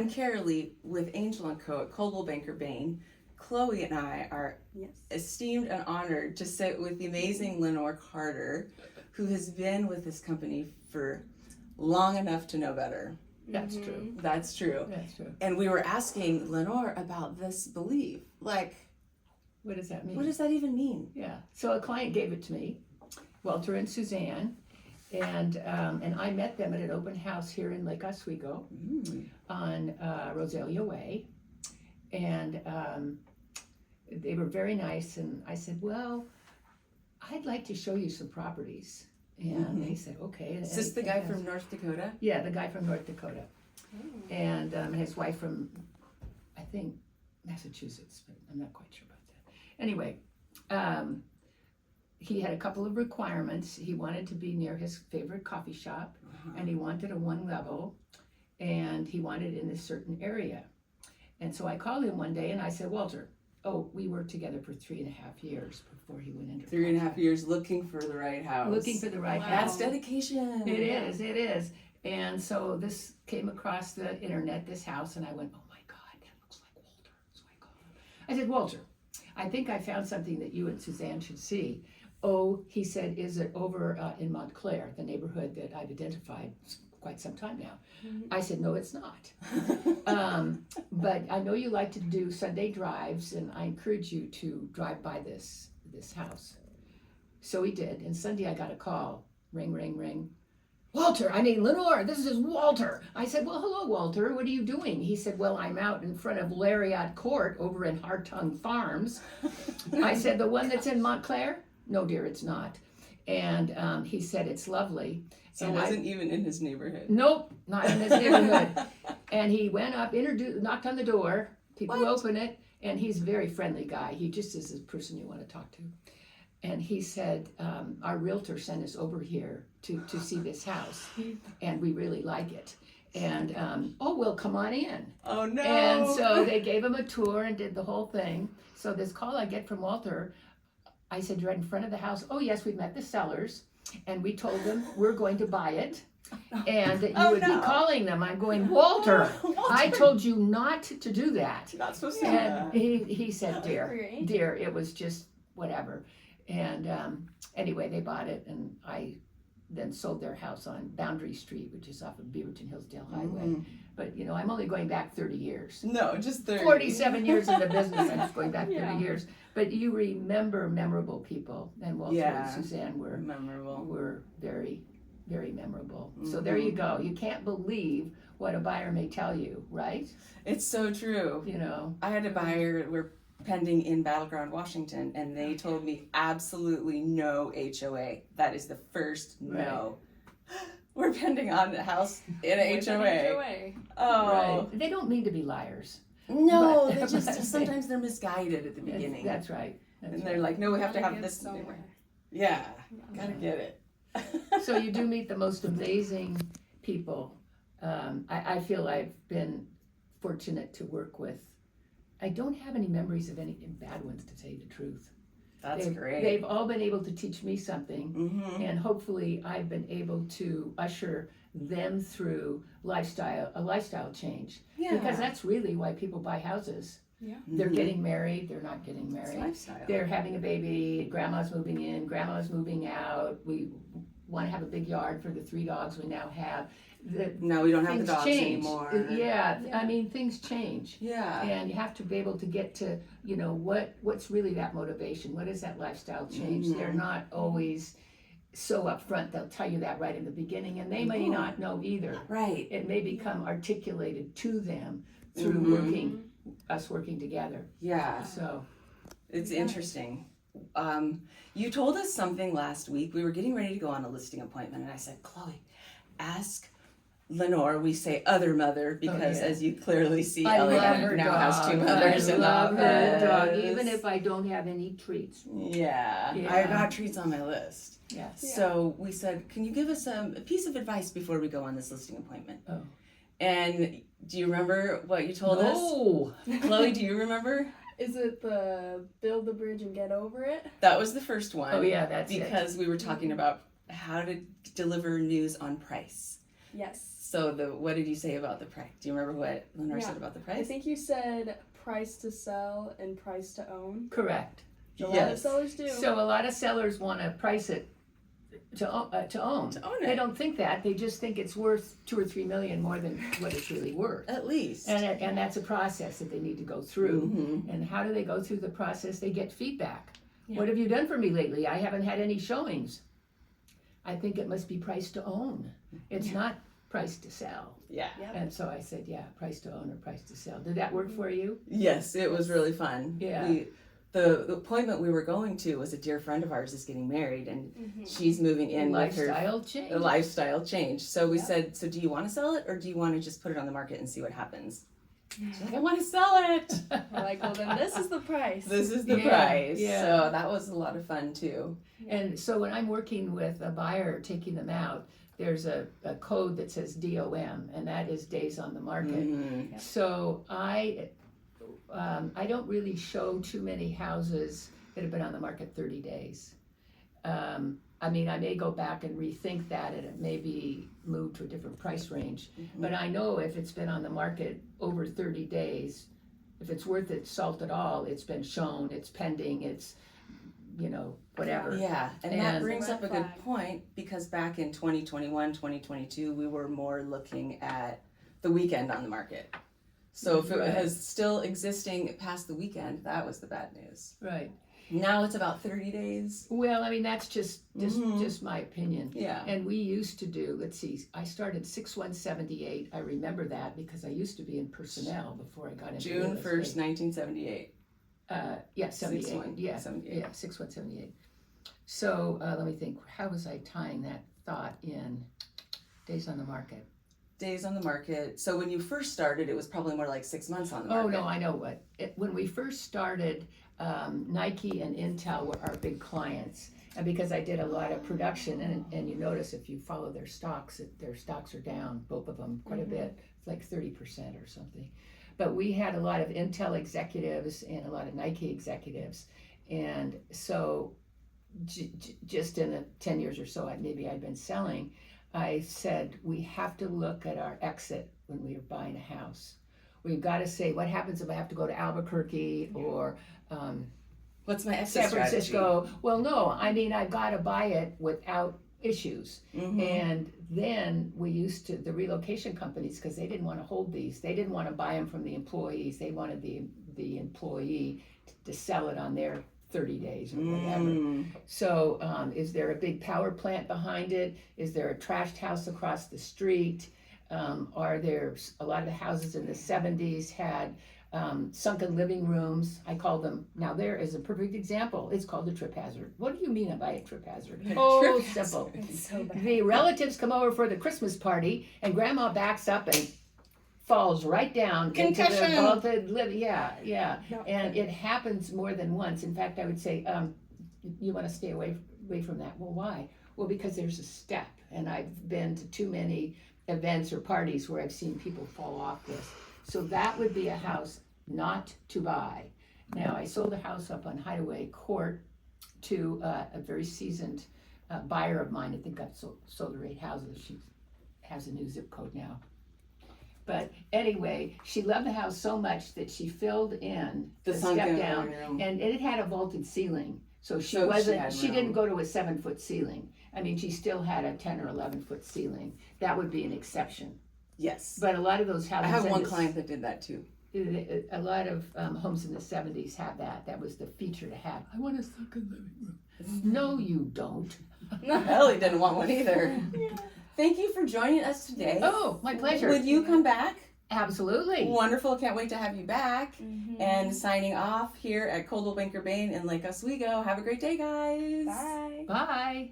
I'm Caralee with Angel & Co. at Coldwell Banker Bain. Chloe and I are esteemed and honored to sit with the amazing Lenore Carter, who has been with this company for long enough to know better. That's true. That's true. That's true. And we were asking Lenore about this belief. Like, what does that mean? What does that even mean? Yeah. So a client gave it to me, Walter and Suzanne, and I met them at an open house here in Lake Oswego on Rosalia Way, and they were very nice. And I said, "Well, I'd like to show you some properties." And they said, "Okay." Is this the guy from North Dakota? Yeah, the guy from North Dakota, and his wife from, I think, Massachusetts, but I'm not quite sure about that. Anyway, he had a couple of requirements. He wanted to be near his favorite coffee shop, and he wanted a one level, and he wanted in a certain area. And so I called him one day and I said, "Walter, we worked together for 3.5 years before he went into 3.5 years looking for the right house. Looking for the right house. That's dedication. It is. And so this came across the internet, this house, and I went, "Oh my God, that looks like Walter." So I called him. I said, "Walter, I think I found something that you and Suzanne should see." "Oh," he said, "is it over in Montclair, the neighborhood that I've identified quite some time now?" I said, "No, it's not. But I know you like to do Sunday drives, and I encourage you to drive by this house." So he did, and Sunday I got a call, ring, ring, ring. Lenore, this is Walter. I said, "Well, hello, Walter, what are you doing?" He said, "Well, I'm out in front of Lariat Court over in Hartung Farms." I said, "The one that's in Montclair?" "No, dear, it's not." And he said, "It's lovely." So it wasn't even in his neighborhood. Nope, not in his neighborhood. And he went up, knocked on the door, people open it, and he's a very friendly guy. He just is the person you want to talk to. And he said, "Our realtor sent us over here to see this house, and we really like it. And, well, come on in." Oh, no. And so they gave him a tour and did the whole thing. So this call I get from Walter, I said, "You're right in front of the house." "Oh, yes, we met the sellers, and we told them we're going to buy it, and that you would be calling them." I'm going, "Walter, I told you not to do that." Not supposed to do And that. he said, dear, it was just whatever. And anyway, they bought it, and I then sold their house on Boundary Street, which is off of Beaverton Hillsdale Highway. But, I'm only going back 30 years. No, just 30. 47 years in the business, I'm just going back 30 years. But you remember memorable people, and Walter and Suzanne were memorable. Were very, very memorable. So there you go. You can't believe what a buyer may tell you, right? It's so true. I had a buyer, we're pending in Battleground, Washington, and they told me absolutely no HOA. That is the first no. We're pending on a house in an HOA. Oh. Right. They don't mean to be liars. No, they just sometimes they're misguided at the beginning. That's right. And they're like, "No, we have to have this." Yeah, gotta get it. So you do meet the most amazing people. I feel I've been fortunate to work with. I don't have any memories of any bad ones, to tell you the truth. That's great. They've all been able to teach me something, and hopefully I've been able to usher them through a lifestyle change. Yeah. Because that's really why people buy houses. Yeah. They're getting married, they're not getting married. They're having a baby, grandma's moving in, grandma's moving out. We want to have a big yard for the 3 dogs we now have. Now we don't have the dogs anymore. Yeah, I mean, things change. Yeah. And you have to be able to get to, what's really that motivation? What is that lifestyle change? They're not always so upfront. They'll tell you that right in the beginning, and they may not know either. Right. It may become articulated to them through us working together. Yeah. So it's interesting. You told us something last week. We were getting ready to go on a listing appointment, and I said, "Chloe, ask Lenore," we say other mother, because as you clearly see, Elliot now has 2 mothers in the office. I love her dog, even if I don't have any treats. Yeah, I got treats on my list. Yes. So we said, "Can you give us a piece of advice before we go on this listing appointment?" Oh. And do you remember what you told us? No. Chloe, do you remember? Is it the build the bridge and get over it? That was the first one. Oh yeah, that's because we were talking about how to deliver news on price. Yes. So what did you say about the price? Do you remember what Lenore Yeah. said about the I price? think you said price to sell and price to own. Correct. A lot of sellers do. So a lot of sellers want to price it to own. To own They it, don't think that. They just think it's worth 2 or 3 million more than what it's really worth. at least. And that's a process that they need to go through. Mhm. And how do they go through the process? They get feedback. Yeah. What have you done for me lately? I haven't had any showings. I think it must be priced to own. It's not priced to sell. Yeah. Yep. And so I said, yeah, price to own or price to sell. Did that work for you? Yes, it was really fun. Yeah. The appointment we were going to was a dear friend of ours is getting married, and Mm-hmm. she's moving in with her Lifestyle change. a lifestyle change. So we Yep. said, so do you want to sell it or do you want to just put it on the market and see what happens? She's like, I want to sell it. We're like, well, then this is the price. This is the Yeah, price. yeah. So that was a lot of fun too. And so when I'm working with a buyer taking them out, there's a code that says DOM, and that is days on the market. Mhm. So I don't really show too many houses that have been on the market 30 days. I mean, I may go back and rethink that, and it may be moved to a different price range. But I know if it's been on the market over 30 days, if it's worth its salt at all, it's been shown, it's pending, it's, whatever. Yeah, and And- that brings Red up a good flag. point because back in 2021, 2022, we were more looking at the weekend on the market. So if it Right. was still existing past the weekend, that was the bad news. Right. Now it's about 30 days. Well, I mean, that's just Mhm. my opinion. Yeah. And we used to do, let's see, I started 6/1/78. I remember that because I used to be in personnel before I got into June real 1st, estate. 1978. Yeah, 78. 6/1, Yeah, 78. yeah, 6/1/78. So let me think. How was I tying that thought in? Days on the market. Days on the market. So when you first started, it was probably more like 6 months on the Oh market. no, I know what. When we first started, Nike and Intel were our big clients, and because I did a lot of production, and you notice if you follow their stocks, that their stocks are down, both of them, quite a bit, it's like 30% or something. But we had a lot of Intel executives and a lot of Nike executives, and so just in the 10 years or so, maybe I'd been selling. I said we have to look at our exit when we are buying a house. We've got to say, what happens if I have to go to Albuquerque or What's my exit San Francisco? Well, no, I mean, I've got to buy it without issues. strategy? Mhm. And then we used to, the relocation companies, because they didn't want to hold these, they didn't want to buy them from the employees. They wanted the employee to sell it on their 30 days or whatever. Mm. So is there a big power plant behind it? Is there a trashed house across the street? Are there, a lot of the houses in the 70s had sunken living rooms. I call them, now there is a perfect example. It's called a trip hazard. What do you mean by a trip hazard? Oh, Trip simple. It's so bad. The relatives come over for the Christmas party and grandma backs up and falls right down into the Concussion. vaulted living. Yeah. No. And it happens more than once. In fact, I would say, you want to stay away from that. Well, why? Well, because there's a step, and I've been to too many events or parties where I've seen people fall off this. So that would be a house not to buy. Now, I sold a house up on Hideaway Court to a very seasoned buyer of mine. I think I've sold her 8 houses. She has a new zip code now. But anyway, she loved the house so much that she filled in The step sunken down, room. and it had a vaulted ceiling. So she So she wasn't. had She room. didn't go to a 7-foot ceiling. I mean, she still had a 10 or 11-foot ceiling. That would be an exception. Yes. But a lot of those I houses. have in one the- client that did that too. A lot of homes in the 70s have that. That was the feature to have. I want a sunken living room. No, you don't. Ellie didn't want one either. Thank you for joining us today. Oh, my pleasure. Would you come back? Absolutely. Wonderful. Can't wait to have you back. Mhm. And signing off here at Coldwell Banker Bain in Lake Oswego. Have a great day, guys. Bye. Bye.